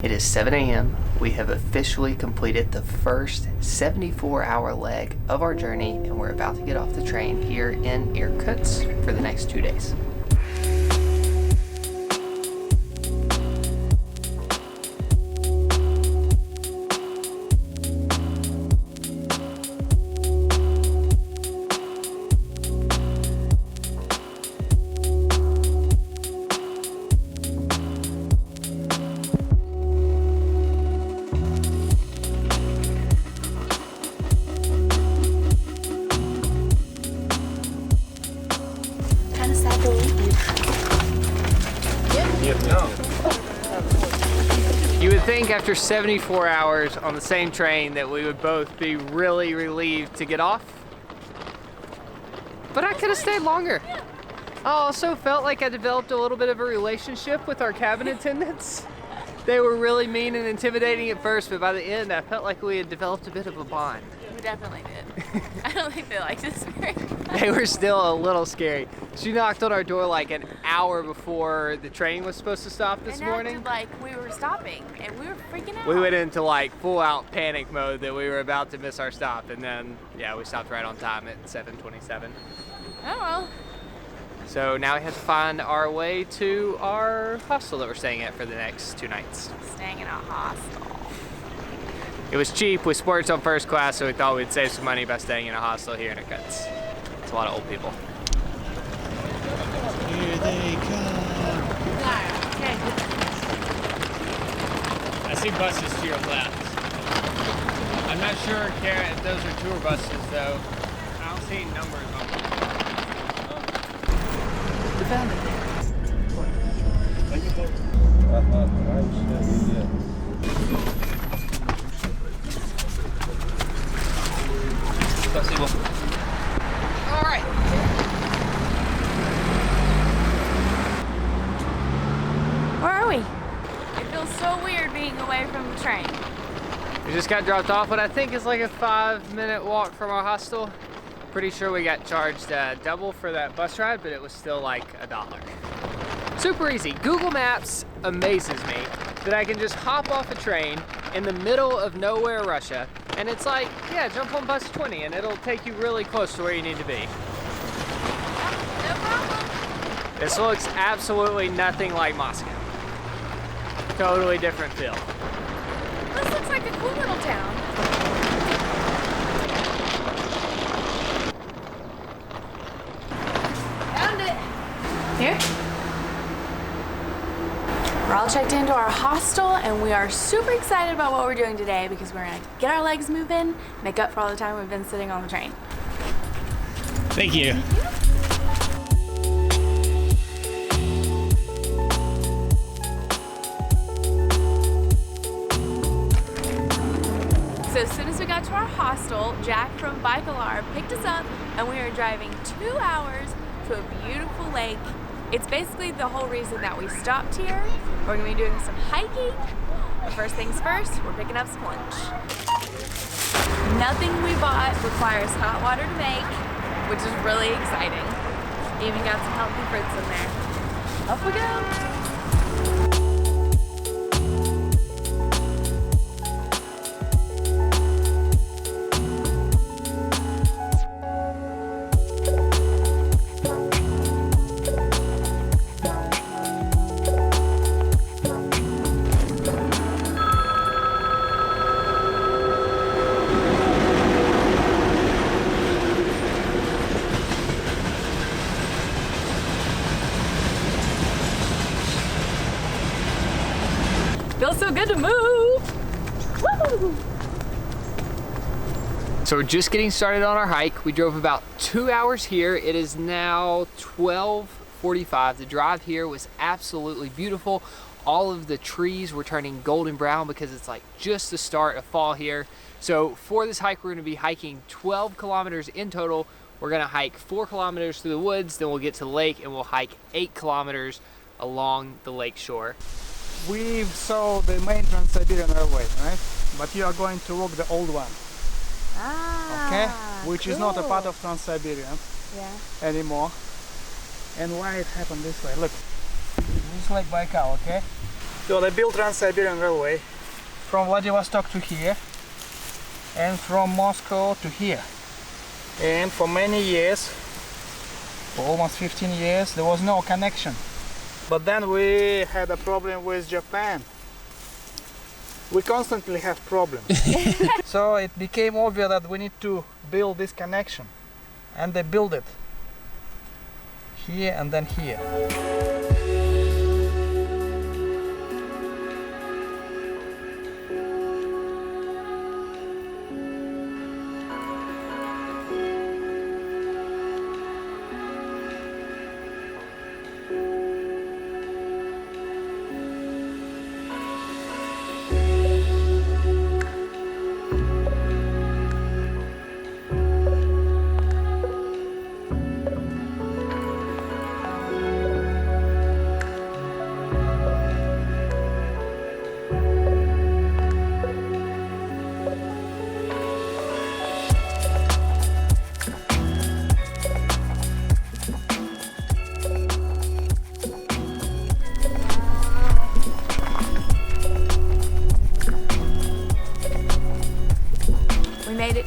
It is 7 a.m. We have officially completed the first 74-hour leg of our journey, and we're about to get off the train here in Irkutsk for the next 2 days. You would think after 74 hours on the same train that we would both be really relieved to get off, but I could have stayed longer. I also felt like I developed a little bit of a relationship with our cabin attendants. They were really mean and intimidating at first, but by the end I felt like we had developed a bit of a bond. We definitely did. I don't think they liked us very much. They were still a little scary. She knocked on our door like an hour before the train was supposed to stop this morning. And acted like we were stopping, and we were freaking out. We went into like full out panic mode that we were about to miss our stop, and then yeah, we stopped right on time at 7:27. Oh well. So now we have to find our way to our hostel that we're staying at for the next 2 nights. Staying in a hostel. It was cheap. We splurged on first class, so we thought we'd save some money by staying in a hostel here in Irkutsk. It's a lot of old people. Here they come. Okay. I see buses to your left. I'm not sure, Kara, if those are tour buses, though. I don't see numbers on them. We found it. All right. Where are we? It feels so weird being away from the train. We just got dropped off what I think is like a 5-minute walk from our hostel. Pretty sure we got charged double for that bus ride, but it was still like $1. Super easy. Google Maps amazes me that I can just hop off a train in the middle of nowhere, Russia, and it's like, yeah, jump on bus 20 and it'll take you really close to where you need to be. No problem. This looks absolutely nothing like Moscow. Totally different feel. This looks like a cool little town. Found it. Here. We're all checked into our hostel, and we are super excited about what we're doing today because we're gonna get our legs moving, make up for all the time we've been sitting on the train. Thank you. So as soon as we got to our hostel, Jack from Baikal picked us up, and we are driving 2 hours to a beautiful lake. It's basically the whole reason that we stopped here. We're gonna be doing some hiking, but first things first, we're picking up some lunch. Nothing we bought requires hot water to make, which is really exciting. Even got some healthy fruits in there. Off we go. Feels so good to move. Woo! So we're just getting started on our hike. We drove about 2 hours here. It is now 12:45. The drive here was absolutely beautiful. All of the trees were turning golden brown because it's like just the start of fall here. So for this hike, we're gonna be hiking 12 kilometers in total. We're gonna hike 4 kilometers through the woods, then we'll get to the lake and we'll hike 8 kilometers along the lake shore. We saw the main Trans-Siberian Railway, right? But you are going to walk the old one, okay? Which is not a part of Trans-Siberian anymore. And why it happened this way? Look, this is Lake Baikal, okay? So they built Trans-Siberian Railway from Vladivostok to here and from Moscow to here. And for many years, for almost 15 years, there was no connection. But then we had a problem with Japan. We constantly have problems. So it became obvious that we need to build this connection. And they built it here and then here.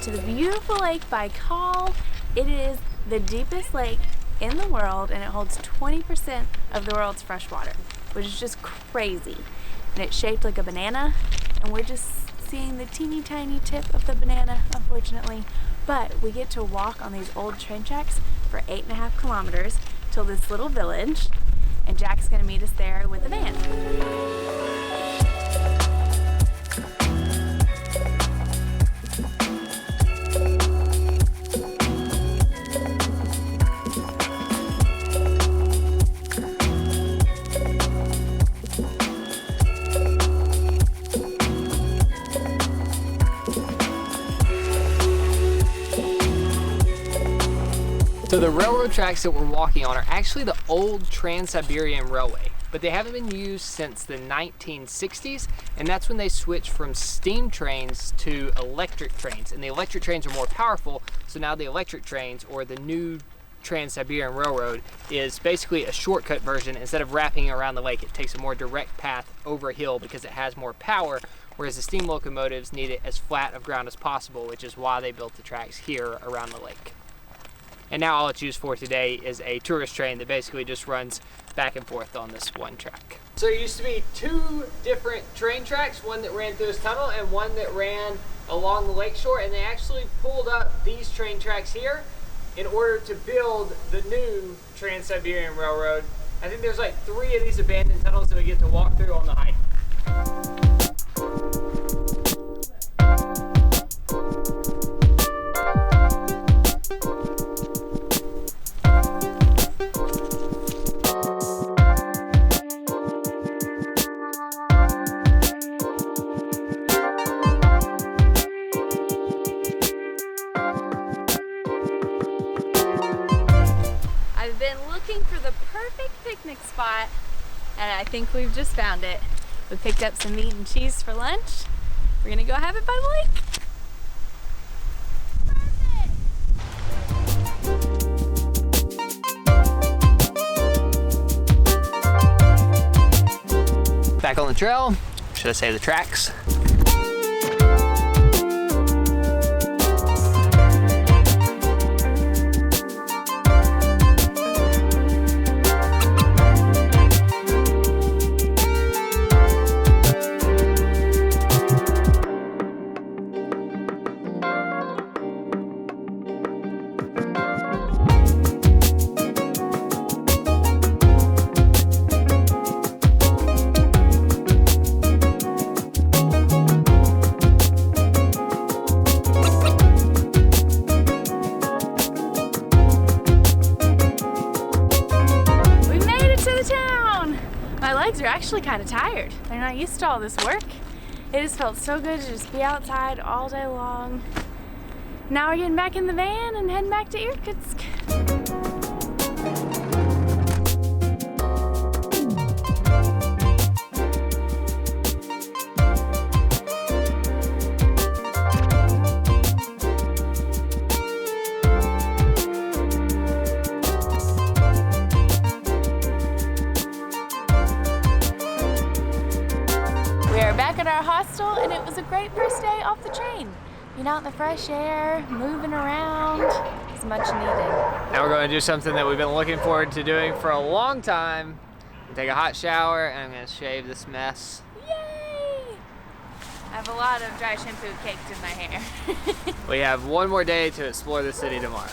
To the beautiful Lake Baikal. It is the deepest lake in the world and it holds 20% of the world's fresh water, which is just crazy. And it's shaped like a banana and we're just seeing the teeny tiny tip of the banana, unfortunately. But we get to walk on these old train tracks for 8.5 kilometers till this little village, and Jack's gonna meet us there with a van. So the railroad tracks that we're walking on are actually the old Trans-Siberian Railway, but they haven't been used since the 1960s, and that's when they switched from steam trains to electric trains. And the electric trains are more powerful, so now the electric trains, or the new Trans-Siberian Railroad, is basically a shortcut version. Instead of wrapping around the lake, it takes a more direct path over a hill because it has more power, whereas the steam locomotives need it as flat of ground as possible, which is why they built the tracks here around the lake. And now all it's used for today is a tourist train that basically just runs back and forth on this one track. So there used to be two different train tracks, one that ran through this tunnel and one that ran along the lakeshore, and they actually pulled up these train tracks here in order to build the new Trans-Siberian Railroad. I think there's like 3 of these abandoned tunnels that we get to walk through on the hike. For the perfect picnic spot, and I think we've just found it. We picked up some meat and cheese for lunch. We're gonna go have it by the lake. Perfect. Back on the trail, should I say the tracks? Are actually kind of tired. They're not used to all this work. It has felt so good to just be outside all day long. Now we're getting back in the van and heading back to Irkutsk. hostel, and it was a great first day off the train. Being out in the fresh air, moving around, it's much needed. Now we're going to do something that we've been looking forward to doing for a long time. Take a hot shower, and I'm going to shave this mess. Yay! I have a lot of dry shampoo caked in my hair. We have one more day to explore the city tomorrow.